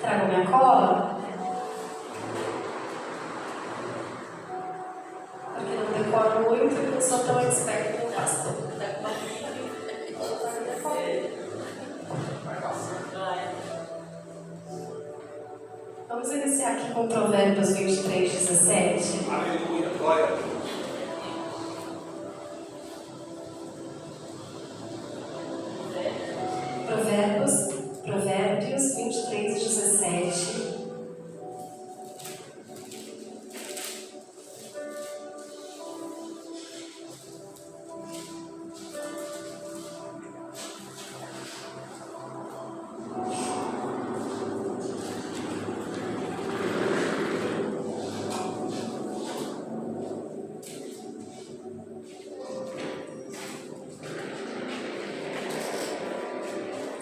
Trago minha cola? Porque não decoro muito e não sou tão expert no pastor. Vamos iniciar aqui com Provérbios 23, 17. Aleluia, glória a Deus. Provérbios 23, 17.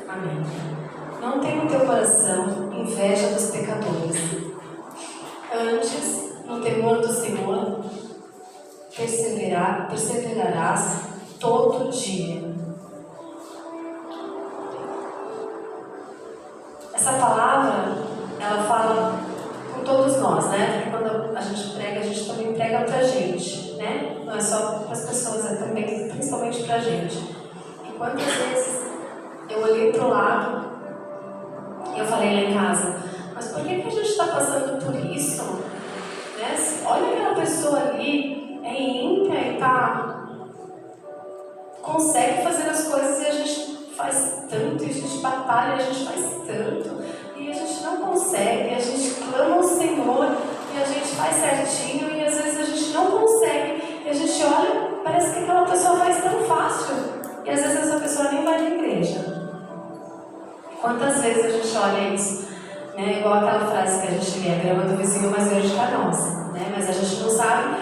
Amém. Não tenha no teu coração inveja dos pecadores. Antes, no temor do Senhor, perseverarás todo dia. Essa palavra, ela fala com todos nós, né? Porque quando a gente prega, a gente também prega pra gente, né? Não é só para as pessoas, é também, principalmente pra gente. E quantas vezes eu olhei pro lado e eu falei lá em casa, mas por que a gente está passando por isso? Né? Olha aquela pessoa ali, é ímpia e consegue fazer as coisas e a gente faz tanto, e a gente batalha, a gente faz tanto, e a gente não consegue, a gente clama ao Senhor e a gente faz certinho e às vezes a gente não consegue, e a gente olha, parece que aquela pessoa faz tão fácil, e às vezes essa pessoa nem vai na igreja. Quantas vezes a gente olha isso, né? Igual aquela frase que a gente lê, a grama do vizinho mais verde que a nossa, né? Mas a gente não sabe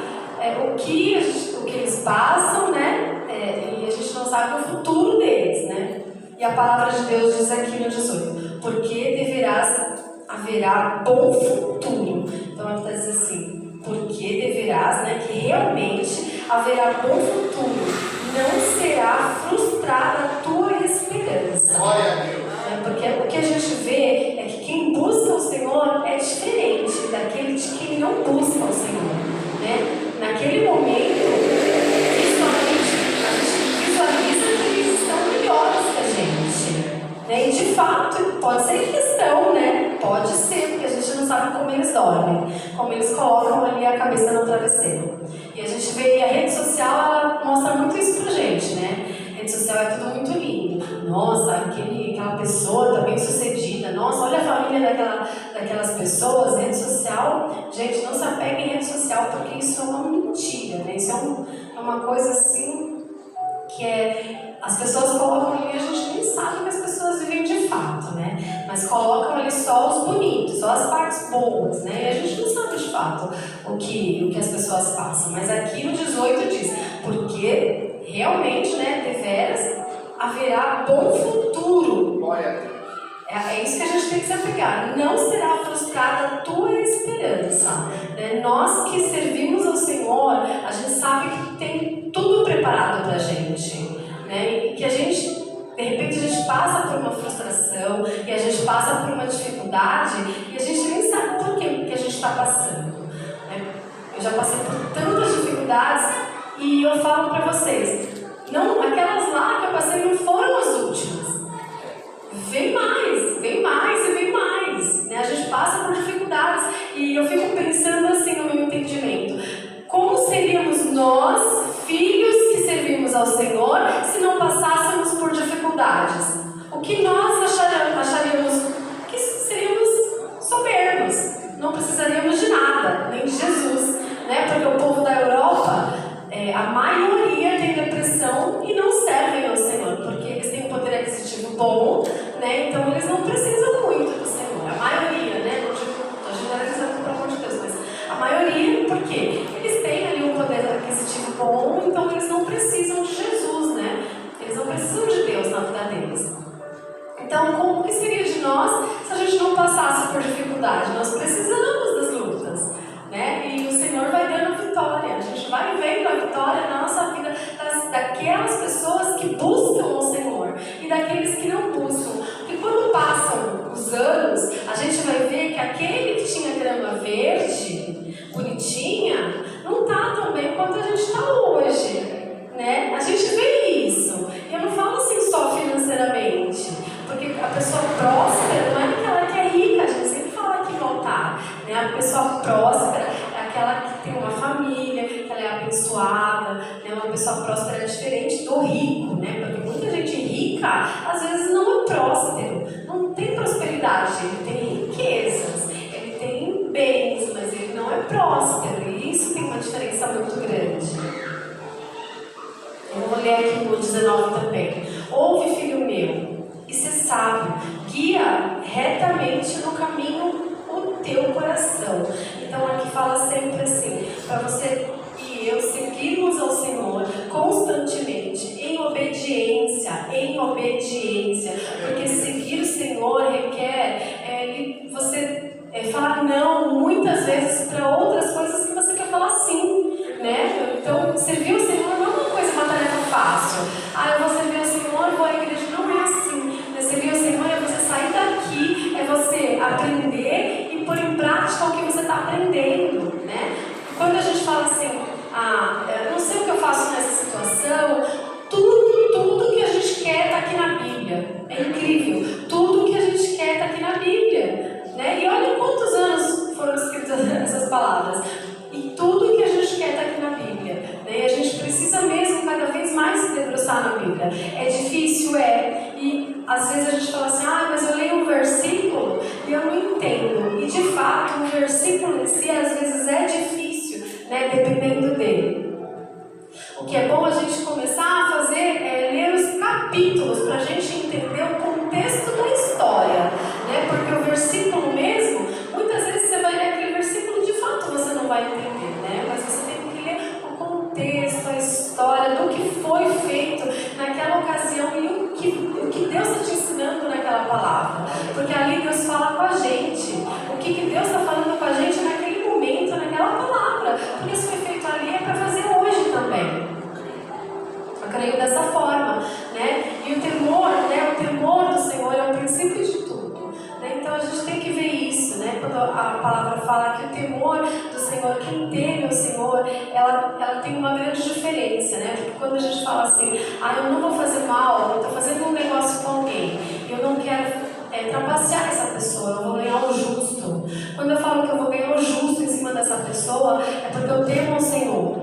o que eles passam, né? E a gente não sabe o futuro deles, né? E a palavra de Deus diz aqui no 18, porque haverá bom futuro. Então ela está dizendo assim, porque deverás, né? Que realmente haverá bom futuro, não será frustrada a tua esperança. Glória a Deus. Porque o que a gente vê é que quem busca o Senhor é diferente daquele de quem não busca o Senhor, né? Naquele momento, visualmente, a gente visualiza que eles estão melhores que a gente, né? E de fato, pode ser que estão, né? Pode ser, porque a gente não sabe como eles dormem, como eles colocam ali a cabeça no travesseiro. E a gente vê, a rede social, ela mostra muito isso pra gente, né? A rede social é tudo muito lindo. Nossa, aquela pessoa está bem sucedida. Nossa, olha a família daquelas pessoas. Rede social, gente, não se apegue em rede social, porque isso é uma mentira, né? Isso é uma coisa assim que as pessoas colocam ali, a gente nem sabe que as pessoas vivem de fato, né? Mas colocam ali só os bonitos, só as partes boas, né? E a gente não sabe de fato o que as pessoas passam. Mas aqui no 18 diz, porque realmente, né, deveras haverá bom futuro. Glória a Deus. É isso que a gente tem que se apegar. Não será frustrada a tua esperança. Né? Nós que servimos ao Senhor, a gente sabe que tem tudo preparado para a gente. Né? E que a gente, de repente, a gente passa por uma frustração, e a gente passa por uma dificuldade, e a gente nem sabe por que a gente está passando. Né? Eu já passei por tantas dificuldades, e eu falo para vocês, não, aquelas lá que eu passei não foram as últimas. Vem mais, vem mais e vem mais. Né? A gente passa por dificuldades. E eu fico pensando assim no meu entendimento. Como seríamos nós, filhos que servimos ao Senhor, se não passássemos por dificuldades? O que nós acharíamos que seríamos soberbos. Não precisaríamos de nada, nem de Jesus. Né? Porque o povo da Europa, a maioria tem depressão e não servem ao Senhor, porque eles têm um poder aquisitivo bom, né? Então eles não precisam muito do Senhor. A maioria, né? Não estou generalizando, pelo amor de Deus, mas a maioria, por quê? Eles têm ali um poder aquisitivo bom, então eles não precisam de Jesus, né? Eles não precisam de Deus na vida deles. Então, como que seria de nós se a gente não passasse por dificuldade? Nós precisamos das lutas, né? E o Senhor vai dando vitória. A gente vai vendo a vitória na nossa vida daquelas pessoas que buscam o Senhor e daqueles que não buscam. Porque quando passam os os anos, a gente vai ver que aquele que tinha grama verde, bonitinha, não está tão bem quanto a gente está hoje, né? A gente vê isso. E eu não falo assim só financeiramente, porque a pessoa próspera não é aquela que é rica, a gente sempre fala aqui no altar, né? A pessoa próspera é aquela que tem uma família, que ela é abençoada, né? Uma pessoa próspera é diferente do rico, né? Porque muita gente rica, às vezes não é próspero, não tem prosperidade, ele tem riquezas, ele tem bens, mas ele não é próspero, e isso tem uma diferença muito grande. Eu vou ler aqui no 19 também. Ouve, filho meu, e ser sábio, guia retamente no caminho o teu coração. Então aqui fala sempre assim, para você e eu seguirmos ao Senhor constantemente, em obediência, porque seguir o Senhor requer você falar não muitas vezes para outras coisas que você quer falar sim, né? Então servir o Senhor não é uma coisa, uma tarefa fácil. Eu vou servir o Senhor, vou à igreja, não é assim. Servir o Senhor é você sair daqui, é você aprender e pôr em prática o que você está aprendendo, né? Quando a gente fala assim, eu não sei o que eu faço nessa situação, tudo que a gente quer está aqui na Bíblia. É incrível. Tudo que a gente quer está aqui na Bíblia, né? E olha quantos anos foram escritas essas palavras. E tudo que a gente quer está aqui na Bíblia, né? E a gente precisa mesmo cada vez mais se debruçar na Bíblia. É difícil? E às vezes a gente fala assim, mas eu leio um versículo e eu não entendo. E de fato, o versículo em si às vezes é difícil, né? Dependendo dele. O que é bom a gente começar a fazer é ler os capítulos para a gente entender o contexto da história, né? Porque o versículo mesmo, muitas vezes você vai ler aquele versículo e de fato você não vai entender, né? Mas você tem que ler o contexto, a história, do que foi feito naquela ocasião e o que Deus está te ensinando naquela palavra. Porque ali Deus fala com a gente. O que Deus está falando com a gente naquele momento, naquela palavra. Porque se foi feito ali é para fazer hoje também. Eu creio dessa forma, né? E o temor do Senhor é o princípio de tudo, né? Então a gente tem que ver isso, né? Quando a palavra fala que o temor do Senhor, quem teme o Senhor, ela tem uma grande diferença, né? Porque quando a gente fala assim, eu não vou fazer mal, eu estou fazendo um negócio com alguém, eu não quero trapacear essa pessoa, eu vou ganhar o justo. Quando eu falo que eu vou ganhar o justo em cima dessa pessoa, é porque eu temo o Senhor,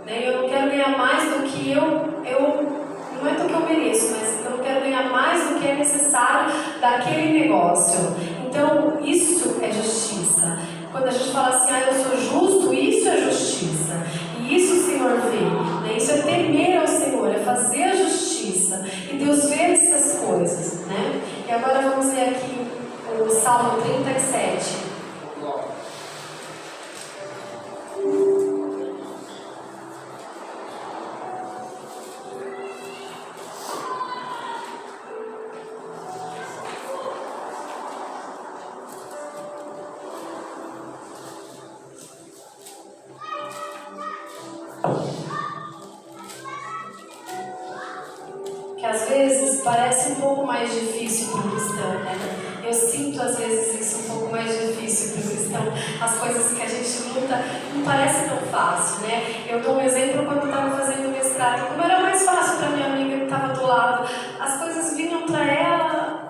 né? Eu não quero ganhar mais do que não é do que eu mereço, mas eu não quero ganhar mais do que é necessário daquele negócio. Então, isso é justiça. Quando a gente fala assim, eu sou justo, isso é justiça. E isso o Senhor vê, né? Isso é temer ao Senhor, é fazer a justiça. E Deus vê essas coisas, né? E agora vamos ler aqui o Salmo 37. Que às vezes parece um pouco mais difícil para o cristão, né? Eu sinto às vezes isso um pouco mais difícil para o cristão. As coisas que a gente luta não parecem tão fácil, né? Eu dou um exemplo quando eu estava fazendo mestrado. Como era mais fácil para minha amiga que estava do lado, as coisas vinham para ela,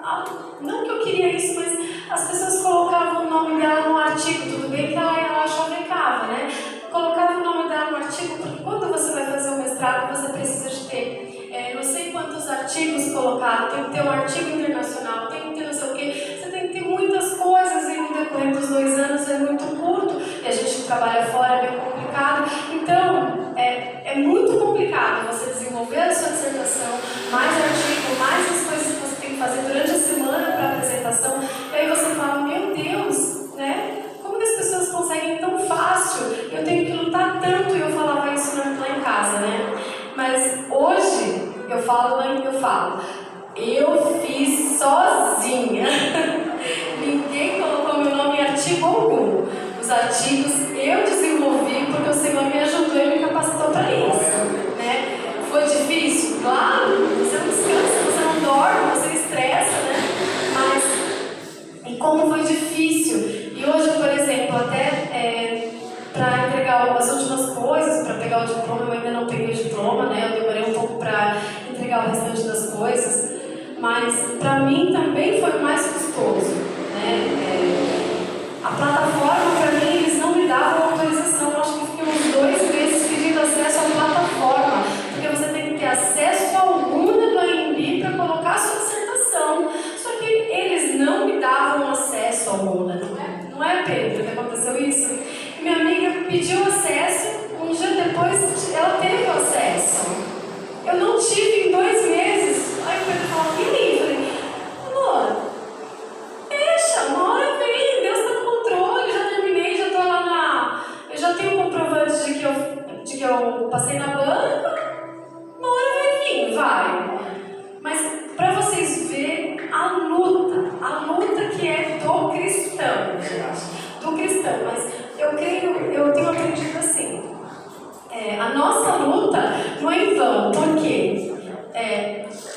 não que eu queria isso, mas as pessoas colocavam o nome dela no artigo, tudo bem que ela chavecava, né? Colocava o nome dela no artigo, porque quando você vai fazer um mestrado, você precisa de ter não sei quantos artigos colocados, tem que ter um artigo internacional, tem que ter não sei o quê, você tem que ter muitas coisas e no decorrer dos 2 anos é muito curto, e a gente trabalha fora, é bem complicado. Então, é muito complicado você desenvolver a sua dissertação, mais artigo, mais as coisas que você tem que fazer durante a semana para a apresentação, e aí você fala, meu Deus, né? Como que as pessoas conseguem tão fácil? Eu tenho que lutar tanto, e eu falava isso lá em casa, né? Mas hoje, eu fiz sozinha. Ninguém colocou meu nome em artigo algum. Os artigos eu desenvolvi porque o Senhor me ajudou e me capacitou para isso, né? Foi difícil? Claro, você não descansa, você não dorme, você estressa, né? Mas mim também foi mais custoso, né? A plataforma, para mim, eles não me davam autorização. Eu acho que fiquei uns 2 meses pedindo acesso à plataforma, porque você tem que ter acesso ao Luna do AMB para colocar a sua dissertação. Só que eles não me davam acesso ao Luna, não é, Pedro, que aconteceu isso? E minha amiga pediu acesso, um dia depois ela teve acesso. Eu não tive em 2 meses. Aí o Pedro falou, e aí? Eu falei, amor, deixa, uma hora vem, Deus está no controle, já terminei, já estou lá na... Eu já tenho um comprovante de que eu passei na banca, uma hora vai vir, vai. Mas para vocês verem a luta que é do cristão, gente, do cristão. Mas eu tenho aprendido assim, a nossa luta não é em vão, porque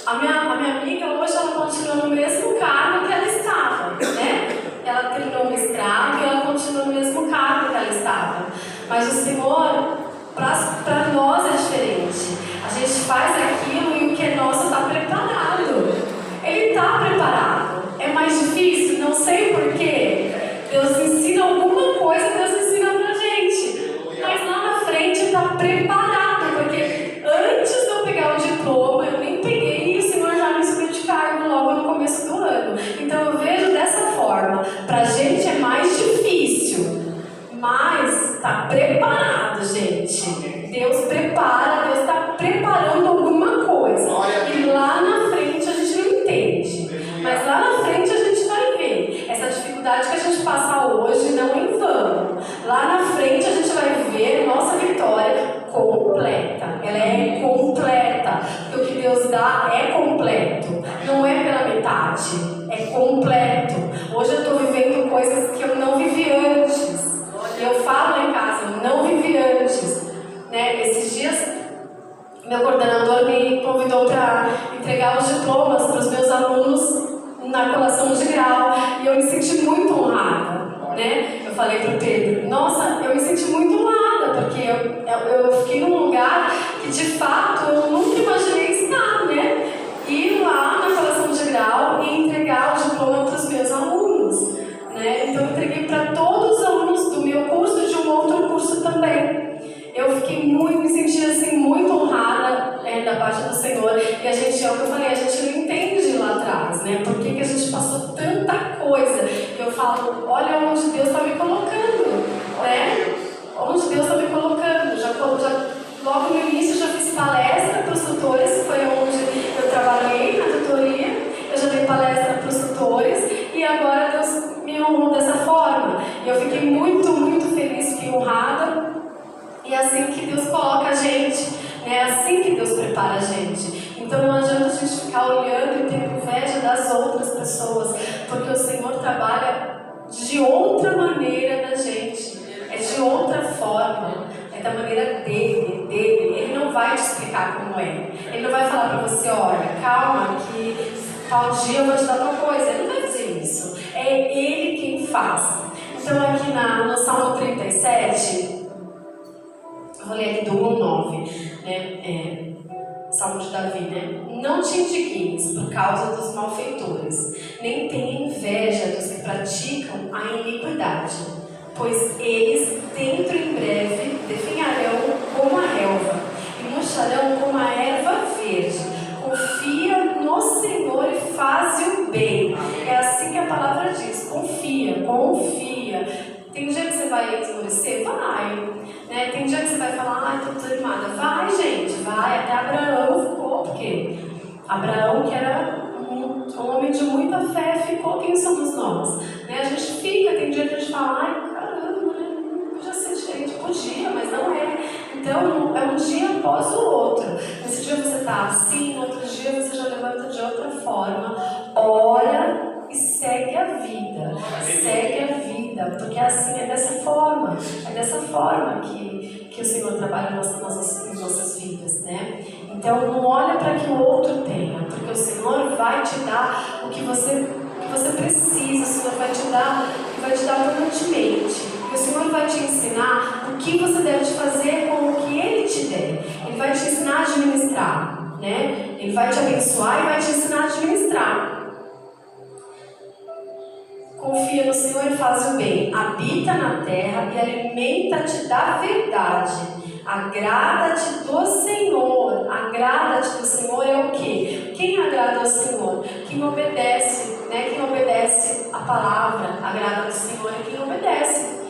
a minha amiga hoje ela continua no mesmo cargo que ela estava, né? Ela terminou o mestrado e ela continua no mesmo cargo que ela estava. Mas o Senhor, para nós é diferente. A gente faz aquilo e o que é nosso está preparado. Ele está preparado. É mais difícil? Não sei porquê. Deus ensina alguma coisa, Deus ensina pra gente. Mas lá na frente está preparado, porque antes de eu pegar o diploma, eu nem peguei e o Senhor já me subiu de cargo logo no começo do ano. Então eu vejo dessa forma. Pra gente é mais difícil, mas está preparado, gente. Deus prepara, Deus está preparando alguma coisa. E lá na frente a gente não entende. Mas lá na frente a gente vai ver. Essa dificuldade que a gente passa hoje não é em vão. Lá na frente a gente vai ver nossa vitória completa. Ela é completa. Porque o que Deus dá é completo. Não é pela metade. É completo. Hoje eu estou vivendo coisas que eu não vivi antes. Eu falo lá em casa, eu não vivi antes. Né? Esses dias, meu coordenador me convidou para entregar os diplomas para os meus alunos na colação de grau. E eu me senti muito honrada. Né? Eu falei para o Pedro, nossa, eu me senti muito honrada, porque eu fiquei num lugar que de fato eu nunca imaginei estar, né? Ir lá na colação de grau e entregar o diploma para os meus alunos. Né? Então eu entreguei para todos os alunos do meu curso e de um outro curso também. Eu fiquei me sentindo assim, muito honrada da parte do Senhor. E a gente, é o que eu falei, a gente não entende lá atrás, né? Por que a gente passou tanta coisa? Que eu falo, olha onde Deus está me colocando, né? Onde Deus está me colocando. Logo no início já fiz palestra para os tutores, que foi onde eu trabalhei na tutoria. Eu já dei palestra para os tutores e agora Deus me honrou dessa forma. E eu fiquei muito, muito feliz, fiquei honrada. E é assim que Deus coloca a gente, né? É assim que Deus prepara a gente. Então não adianta a gente ficar olhando e ter inveja das outras pessoas, porque o Senhor trabalha de outra maneira na gente, é de outra forma, é da maneira dele. Ele não vai te explicar como é. Ele não vai falar para você, olha, calma, que tal dia eu vou te dar uma coisa. Ele não vai dizer isso. É Ele quem faz. Então aqui no Salmo 37, eu vou ler aqui do 1 ao 9, né? Salmo de Davi, né? Não te indignes por causa dos malfeitores, nem tenha inveja dos que praticam a iniquidade, pois eles dentro em breve definharão como a relva e murcharão como a erva verde. Confia no Senhor e faz o bem. É assim que a palavra diz, confia. Tem dia que você vai esmorecer? Vai. Né? Tem dia que você vai falar, estou desanimada. Vai, gente, vai. Até Abraão ficou, porque Abraão, que era um homem de muita fé, ficou. Quem somos nós? Né? A gente fica, tem dia que a gente fala, ai, caramba, não podia ser diferente. Podia, mas não é. Então, é um dia após o outro. Nesse dia você está assim, no outro dia você já levanta de outra forma. Ora e segue a vida. Segue a vida, porque assim, é dessa forma. É dessa forma que o Senhor trabalha nas nossas vidas, né? Então, não olha para que o outro tenha, porque o Senhor vai te dar o que você precisa. O Senhor vai te dar abundantemente. E o Senhor vai te ensinar o que você deve fazer com o que Ele te der. Ele vai te ensinar a administrar, né? Ele vai te abençoar e vai te ensinar a administrar. confia no Senhor e faz o bem, habita na terra e alimenta-te da verdade. Agrada-te do Senhor. Agrada-te do Senhor é o quê? Quem agrada ao Senhor? Quem obedece, né? Quem obedece a palavra. Agrada ao Senhor é quem obedece,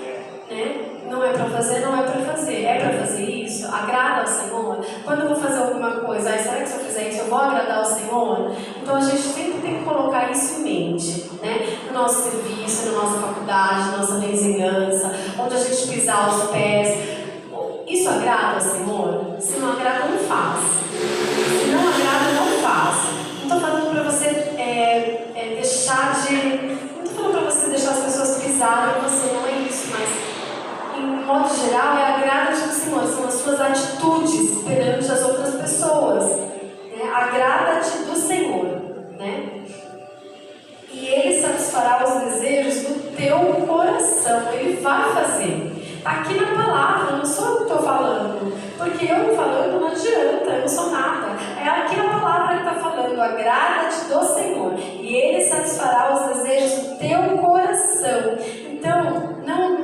né? Não é para fazer, não é para fazer. É para fazer isso? Agrada ao Senhor? Quando eu vou fazer alguma coisa, será que se eu fizer isso eu vou agradar ao Senhor? Então a gente sempre tem que colocar isso em mente, né? No nosso serviço, na nossa faculdade, na nossa vizinhança, onde a gente pisar os pés. Isso agrada ao Senhor? Se não agrada, não faz. Se não agrada, não faz. Não estou falando para você deixar de... Não estou falando para você deixar as pessoas pisarem em você, não é isso, mas em modo geral é agrada-te do Senhor, são as suas atitudes perante as outras pessoas, né? Agrada-te do Senhor, né? E Ele satisfará os desejos do teu coração. Ele vai fazer. Está aqui na palavra, não sou eu que estou falando. Porque eu falando não adianta, eu não sou nada. É aqui na palavra que está falando. Agrada-te do Senhor. E Ele satisfará os desejos do teu coração. Então,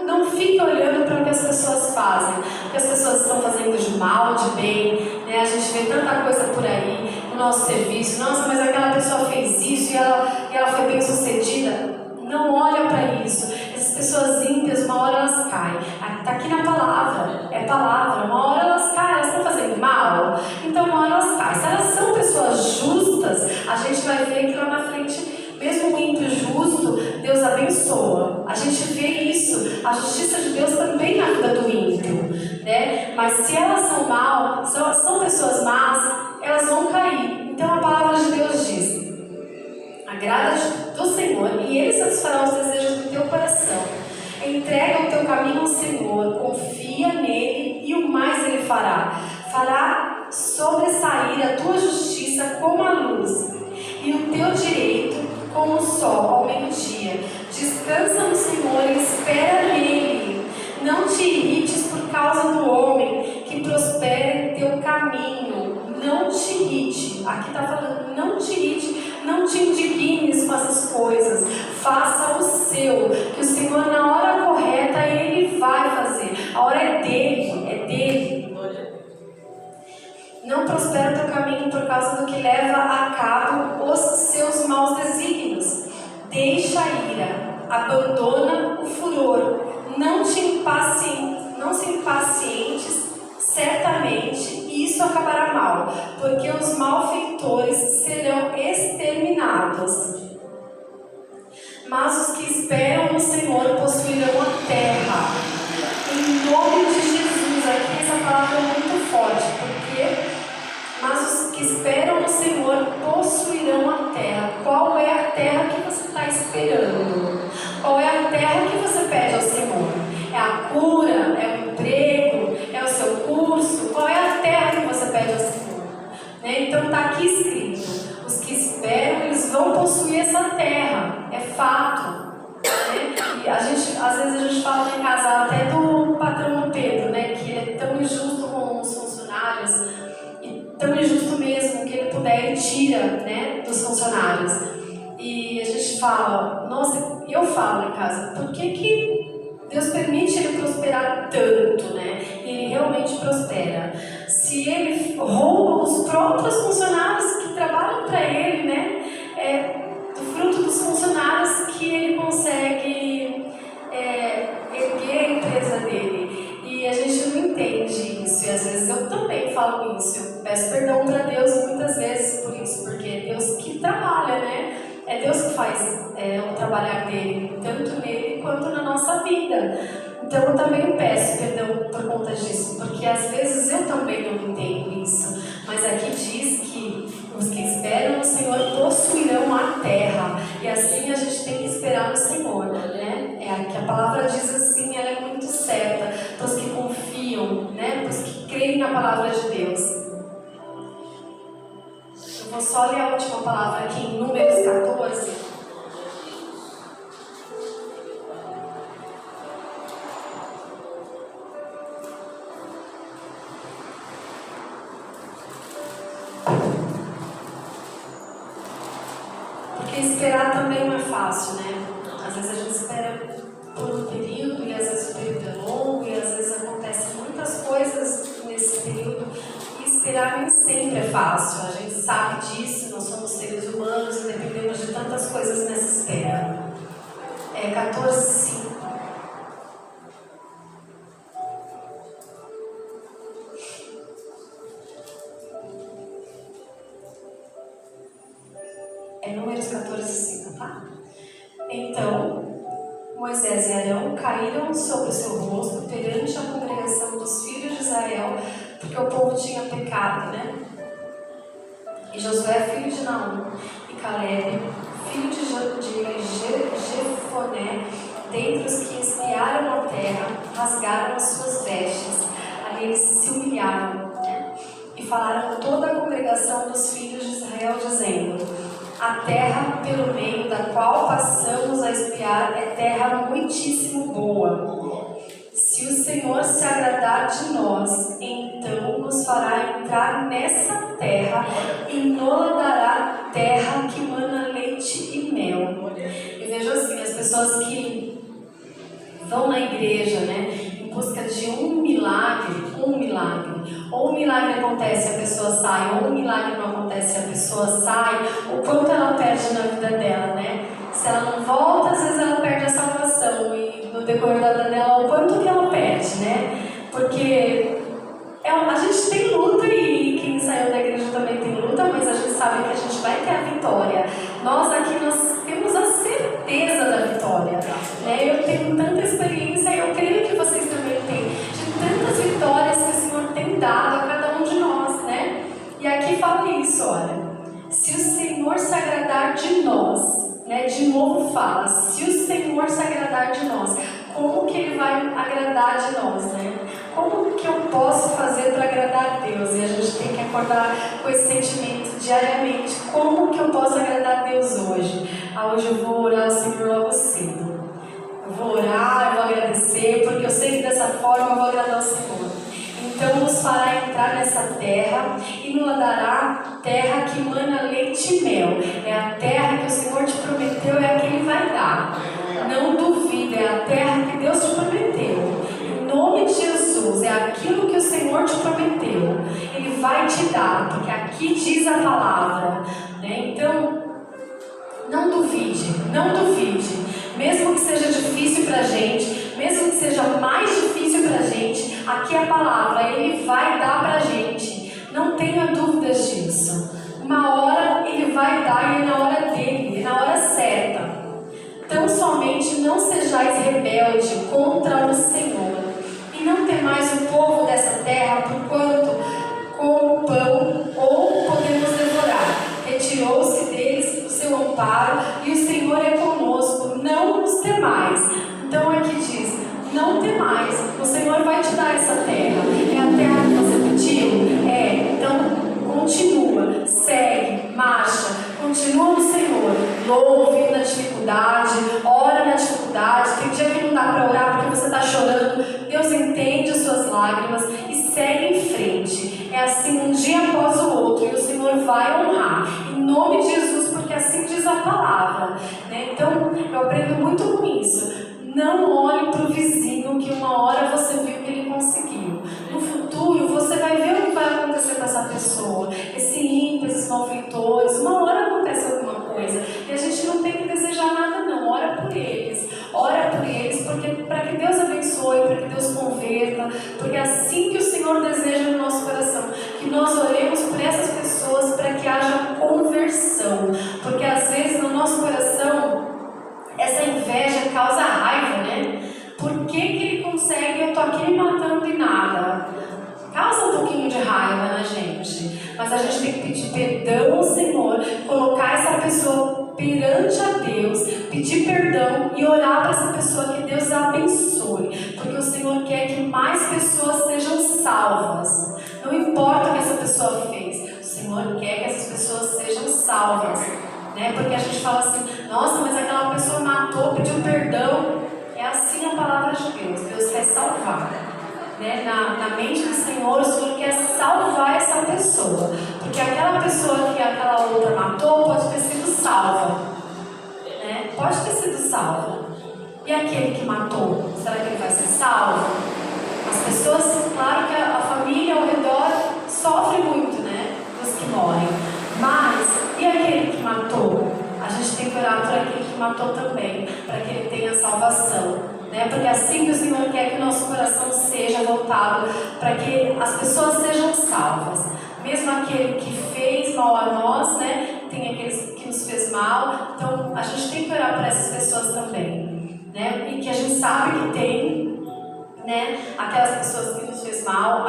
não fique olhando para o que as pessoas fazem. O que as pessoas estão fazendo de mal, de bem, né? A gente vê tanta coisa por aí no nosso serviço. Nossa, mas aquela pessoa fez isso e ela foi bem sucedida. Não olha para isso. Essas pessoas ímpias, uma hora elas caem. Está aqui na palavra. É palavra. Uma hora elas caem. Elas estão fazendo mal. Então uma hora elas caem. Se elas são pessoas justas, a gente vai ver que lá na frente, mesmo o ímpio justo, Deus abençoa. A gente vê isso. A justiça de Deus também na vida do ímpio, né? Mas se elas são mal, são pessoas más, elas vão cair. Então a palavra de Deus diz: agrada-te do Senhor e Ele satisfará os desejos do teu coração. Entrega o teu caminho ao Senhor, confia nele e o mais Ele fará. Fará sobressair a tua justiça como a luz e o teu direito como o sol ao meio-dia. Descansa no Senhor e espera nele. Não te irrites por causa do homem que prospera em teu caminho. Não te irrite. Aqui está falando, não te irrite. Não te indignes com essas coisas. Faça o seu. Que o Senhor, na hora correta, Ele vai fazer. A hora é dele. É dele. Não prospera o teu caminho por causa do que leva a cabo os seus maus desígnios. Deixa a ira. Abandona o furor. Não se impacientes. Certamente isso acabará mal, porque os malfeitores serão exterminados. Mas os que esperam no Senhor possuirão a terra. Em nome de Jesus, aqui essa palavra é muito forte, porque mas os que esperam no Senhor possuirão a terra. Qual é a terra que você está esperando? Qual é a terra que você pede ao Senhor? É a cura? É o emprego? É o seu curso? Qual é a terra que você pede ao Senhor? Né? Então está aqui escrito: os que esperam, eles vão possuir essa terra. É fato. Né? E às vezes a gente fala em casa até do patrão Pedro, né? Que ele é tão injusto com os funcionários, e tão injusto mesmo, que ele puder, ele tira, né, dos funcionários. E a gente fala, nossa, eu falo em casa, por que Deus permite ele prosperar tanto, né? E ele realmente prospera. Se ele rouba os próprios funcionários que trabalham para ele, né? É do fruto dos funcionários que ele consegue erguer a empresa dele. E a gente não entende isso. E às vezes eu também falo isso. Eu peço perdão para Deus muitas vezes por isso, porque é Deus que trabalha, né? É Deus que faz o trabalhar dele, tanto nele quanto na nossa vida. Então eu também peço perdão por conta disso, porque às vezes eu também não entendo isso. Mas aqui diz que os que esperam no Senhor possuirão a terra. E assim a gente tem que esperar no Senhor, né? Que a palavra diz assim, ela é muito certa para os que confiam, né? Para os que creem na palavra de Deus. Eu vou só ler a última palavra aqui em Números 14. Porque esperar também não é fácil, né? Às vezes a gente espera por um período e às vezes o período é longo e às vezes acontecem muitas coisas nesse período e esperar nem sempre é fácil. A gente sabe disso, nós somos seres humanos e dependemos de tantas coisas nessa espera. 14:5. Números 14:5, tá? Então, Moisés e Arão caíram sobre o seu rosto perante a congregação dos filhos de Israel, porque o povo tinha pecado, né? E Josué, filho de Naum, e Caleb, filho de Jefoné, dentre os que espiaram a terra, rasgaram as suas vestes. Ali eles se humilharam, né? E falaram a toda a congregação dos filhos de Israel, dizendo: a terra pelo meio da qual passamos a espiar é terra muitíssimo boa. Se o Senhor se agradar de nós, então nos fará entrar nessa terra e nos dará terra que mana leite e mel. Eu vejo assim, as pessoas que vão na igreja, né, em busca de um milagre, ou um milagre acontece e a pessoa sai, ou um milagre não acontece e a pessoa sai, o quanto ela perde na vida dela, né? Se ela não volta, às vezes ela perde a salvação, e no decorrer da vida dela, o quanto que ela perde, né? Porque a gente tem luta e quem saiu da igreja também tem luta, mas a gente sabe que a gente vai ter a vitória. Nós aqui, nós temos a certeza da vitória, né? Eu tenho tanta experiência e eu creio que vocês também têm, de tantas vitórias que o Senhor tem dado a cada um de nós, né? E aqui fala isso, olha, se o Senhor se agradar de nós, né? De novo fala, se o Senhor se agradar de nós, como que Ele vai agradar de nós, né? Como que eu posso fazer para agradar a Deus? E a gente tem que acordar com esse sentimento diariamente. Como que eu posso agradar a Deus hoje? Hoje eu vou orar ao Senhor logo cedo. Eu vou orar, eu vou agradecer, porque eu sei que dessa forma eu vou agradar o Senhor. Então nos fará entrar nessa terra e nos dará terra que mana leite e mel. É a terra que o Senhor te prometeu, é a que Ele vai dar. Não duvida, é a terra que Deus te prometeu. Em nome de Jesus, é aquilo que o Senhor te prometeu. Ele vai te dar, porque aqui diz a palavra, né? Então, não duvide, não duvide. Mesmo que seja difícil para a gente, mesmo que seja mais difícil para a gente, aqui é a palavra, Ele vai dar para a gente. Não tenha dúvidas disso. Uma hora Ele vai dar e é na hora dele, é na hora certa. Tão somente não sejais rebelde contra o Senhor, e não temais o povo dessa terra, porquanto como pão ou podemos devorar. Retirou-se deles o seu amparo, e o Senhor é conosco, não os temais. Então aqui diz, não temais, o Senhor vai te dar essa terra. É a terra que você pediu? Então continua, segue, marcha, continua no Senhor, louve na dificuldade, ora na dificuldade. Tem dia que não dá para orar porque você está chorando, Deus entende as suas lágrimas e segue em frente. É assim um dia após o outro, e o Senhor vai honrar, em nome de Jesus, porque assim diz a palavra, né? Então eu aprendo muito com isso. Não olhe para o vizinho que uma hora você viu que ele conseguiu. No futuro você vai ver o que vai acontecer com essa pessoa. Esse ímpio, esses malfeitores, uma hora acontece alguma coisa. E a gente não tem que desejar nada não. Ora por eles. Ora por eles, porque para que Deus abençoe, para que Deus converta. Porque é assim que o Senhor deseja no nosso coração. Que nós oremos por essas pessoas para que haja conversão. Porque às vezes no nosso coração essa inveja causa raiva, né? Por que ele consegue? Eu tô aqui me matando e nada. Causa um pouquinho de raiva na gente. Mas a gente tem que pedir perdão ao Senhor, colocar essa pessoa perante a Deus, pedir perdão e orar para essa pessoa, que Deus a abençoe. Porque o Senhor quer que mais pessoas sejam salvas. Não importa o que essa pessoa fez, o Senhor quer que essas pessoas sejam salvas. Né? Porque a gente fala assim, nossa, mas aquela pessoa matou, pediu perdão. É assim a palavra de Deus. Deus quer salvar. Né? Na mente do Senhor, o Senhor quer salvar essa pessoa. Porque aquela pessoa que aquela outra matou pode ter sido salva. Né? pode ter sido salvo. E aquele que matou, será que ele vai ser salvo? As pessoas, claro que a família ao redor sofre muito, né? Dos que morrem. Mas, e aquele que matou? A gente tem que orar por aquele que matou também, para que ele tenha salvação, né? Porque assim que o Senhor quer que o nosso coração seja voltado, para que as pessoas sejam salvas. Mesmo aquele que fez mal a nós, né? Tem aqueles que nos fez mal. Então, a gente tem que orar por essas pessoas também, né? E que a gente sabe que tem, né? Aquelas pessoas que nos fez mal,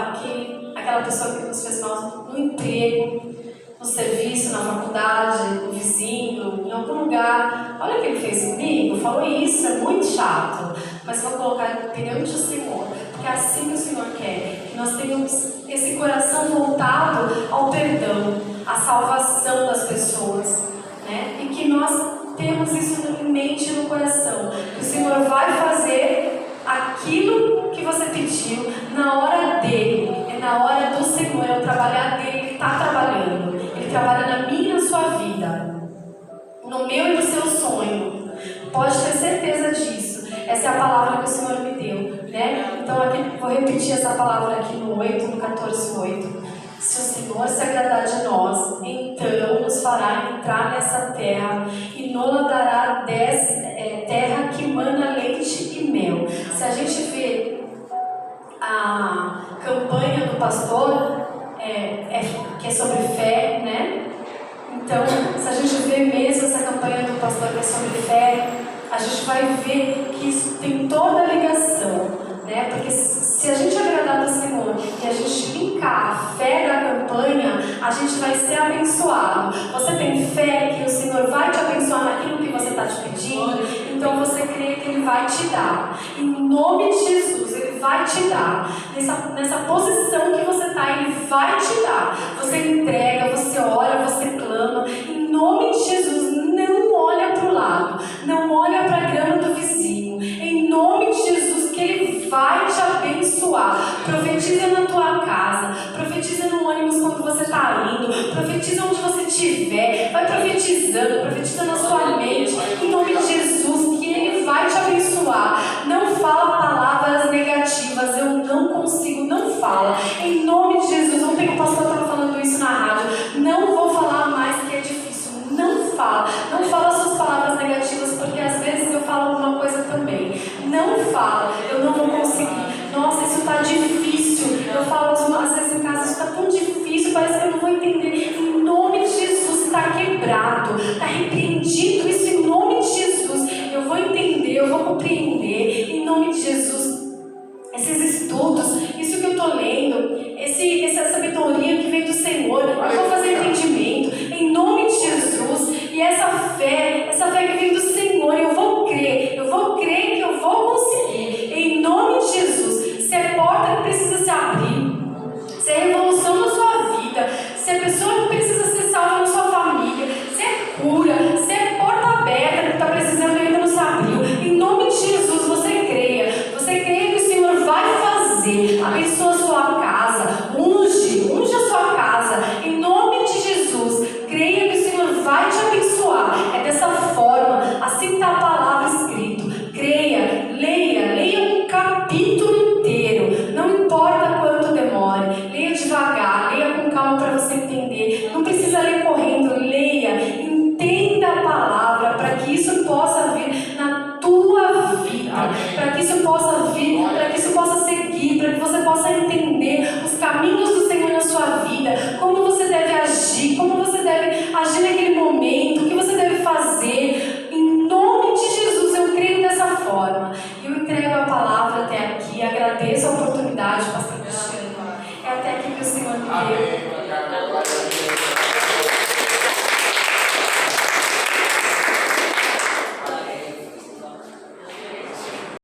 aquela pessoa que nos fez mal no emprego, no serviço, na faculdade, no vizinho, em algum lugar. Olha o que ele fez comigo, falou isso, é muito chato, mas vou colocar perante o Senhor, porque é assim que o Senhor quer, que nós tenhamos esse coração voltado ao perdão, à salvação das pessoas, né? E que nós temos isso em mente e no coração, que o Senhor vai fazer aquilo que você pediu na hora dele, é na hora do Senhor, é o trabalhar dele, ele está trabalhando, ele trabalha na minha e na sua vida, no meu e no seu sonho, pode ter certeza disso. Essa é a palavra que o Senhor me deu, né? Então aqui, vou repetir essa palavra aqui no 8, no 14:8. Se o Senhor se agradar de nós, então nos fará entrar nessa terra e nos dará terra que mana leite e mel. Se a gente vê a campanha do pastor, que é sobre fé, né? Então, se a gente vê mesmo essa campanha do pastor que é sobre fé, a gente vai ver que isso tem toda a ligação, né? Porque se a gente agradar do Senhor e a gente linkar a fé da campanha, a gente vai ser abençoado. Você tem fé que o Senhor vai te abençoar naquilo que você está te pedindo? Então você crê que Ele vai te dar. Em nome de Jesus, Ele vai te dar. Nessa posição que você está, Ele vai te dar. Você entrega, você ora, você clama. Em nome de Jesus, não olha para o lado. Não olha para a grama do vizinho. Em nome de Jesus, que Ele vai te abençoar. Profetiza na tua casa. Profetiza no ônibus quando você está indo. Profetiza onde você estiver. Vai profetizando. Profetiza na sua mente. Em nome de Jesus, que Ele vai te abençoar. Não fala palavras negativas. Eu não consigo. Não fala. Em nome de Jesus. Ontem o pastor estava falando isso na rádio. Não vou falar mais que é difícil. Não fala. Não fala suas palavras negativas, porque às vezes eu falo alguma coisa também. Não fala. Eu não vou conseguir. Nossa, isso está difícil. Eu falo às vezes em casa, isso está tão difícil, parece que eu não vou entender. Em nome de Jesus, está quebrado, está repreendido isso em nome de Jesus. Eu vou entender, eu vou compreender. Em nome de Jesus. Esses estudos, isso que eu estou lendo, essa sabedoria que vem do Senhor, eu vou fazer entendimento em nome de Jesus. E essa fé que vem do Senhor, eu vou crer que eu vou conseguir em nome de Jesus. Se é porta que precisa se abrir, se é revolução na sua vida, se é pessoa que precisa ser salva na sua família, se é cura, se é porta aberta que está precisando e ainda não se abriu, em nome de Jesus, você creia que o Senhor vai fazer. Abençoa a sua casa, unge a sua casa, em nome de Jesus. Creia que o Senhor vai te abençoar. É dessa forma, assim está a palavra escrito. Creia, leia um capítulo inteiro, não importa quanto demore, leia devagar, leia com calma para você entender, não precisa ler correndo, leia, entenda a palavra, para que isso possa vir na tua vida, para que isso possa vir, para que isso possa seguir, para que você possa entender os caminhos do Senhor na sua vida, como você deve agir, como você deve agir naquele